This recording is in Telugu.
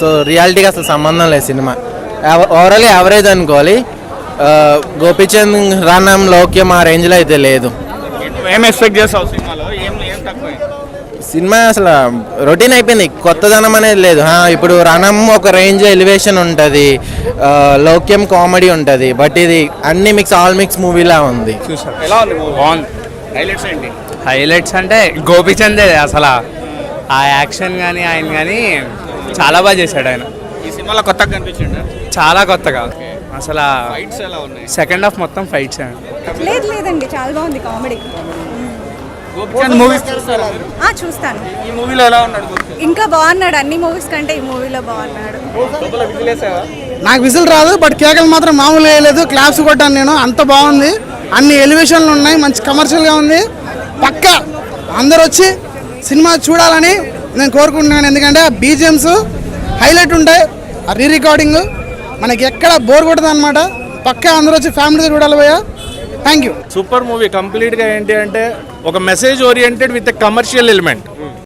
సో రియాలిటీకి అసలు సంబంధం లేదు సినిమా. ఓవరాల్ యావరేజ్ అనుకోవాలి. గోపీచంద్, రానం, లౌక్యం ఆ రేంజ్లో అయితే లేదు. ఏం ఎక్స్పెక్ట్ చేస్తావు సినిమాలో? ఏం తక్కువ? సినిమా అసలు రొటీన్ అయిపోయింది, కొత్తదనం అనేది లేదు. ఇప్పుడు రణం ఒక రేంజ్ ఎలివేషన్ ఉంటుంది, లౌక్యం కామెడీ ఉంటుంది, బట్ ఇది అన్ని మిక్స్, ఆల్ మిక్స్ మూవీలా ఉంది. చూసారు ఎలా ఉంది? బాగుంది. హైలైట్స్ ఏంటి? హైలైట్స్ అంటే గోపీచందే అసలు ఆ యాక్షన్ కానీ ఆయన కానీ చాలా బాగా చేశాడు ఆయన. ఈ సినిమాలో కొత్తగా కనిపించిండు. చాలా కొత్తగా అసలు ఫైట్స్ ఎలా ఉన్నాయి? సెకండ్ హాఫ్ మొత్తం ఫైట్స్. లేదండి, చాలా బాగుంది కామెడీ. గోపీచంద్ మూవీస్ చూస్తారా? చూస్తాను. ఈ మూవీలో ఎలా ఉన్నాడు గోపీచంద్? ఇంకా బాగున్నాడు, అన్ని మూవీస్ కంటే ఈ మూవీలో బాగున్నాడు. లోపల విజిలేసావా? నాకు విజిల్ రాదు, బట్ కేకలు మాత్రం మామూలు వేయలేదు. క్లాప్స్ కొట్టాను నేను, అంత బాగుంది. అన్ని ఎలివేషన్లు ఉన్నాయి, మంచి కమర్షియల్గా ఉంది. పక్క అందరు వచ్చి సినిమా చూడాలని నేను కోరుకుంటున్నాను. ఎందుకంటే ఆ బీజిఎమ్స్ హైలైట్ ఉంటాయి, ఆ రీ రికార్డింగ్ మనకి ఎక్కడ బోర్ కొట్టదు అనమాట. పక్కా అందరూ వచ్చి ఫ్యామిలీతో చూడాలి భయ్యా. Thank you. Super movie. కంప్లీట్గా ఏంటి అంటే ఒక message oriented with commercial element.